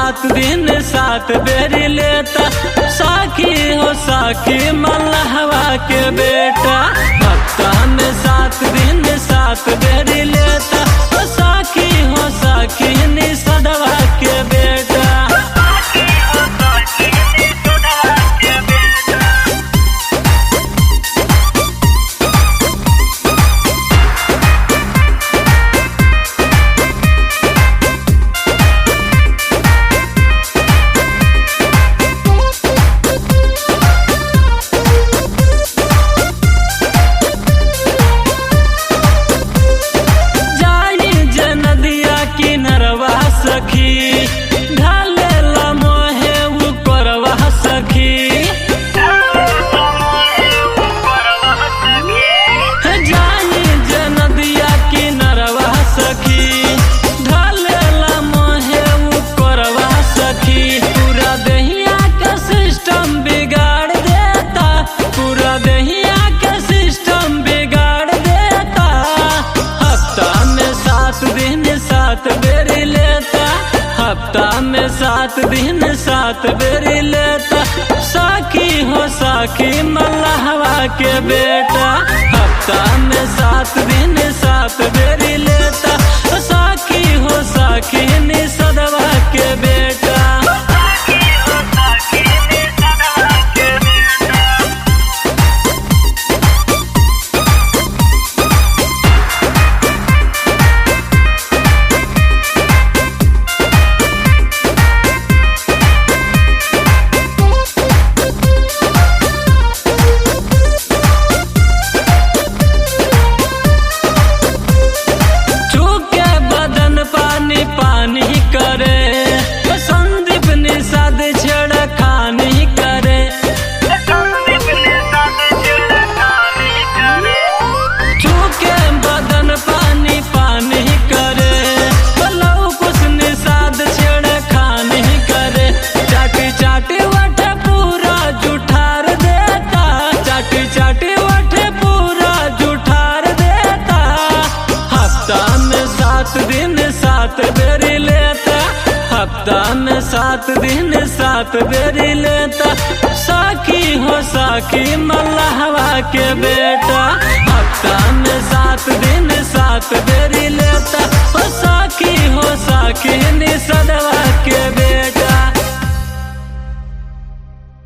सात दिन सात बेरी लेता, साखी हो साखी मल्लाहवा के बेटा। हफ्ता में 7 दिन 7 बेरी लेता, साखी हो साखी निसदवा के बेटा। हफ्ता में 7 दिन 7 बेरी लेता, साखी हो साखी मल्लाहवा के बेटा। हफ्ता में 7 दिन 7 बेरी लेता, साखी हो साखी निसदवा के बेटा। हफ्ता में 7 दिन 7 बेरी लेता, साखी हो साखी मल्लाहवा के बेटा। हफ्ता में 7 दिन 7 बेरी लेता, साखी हो साखी निस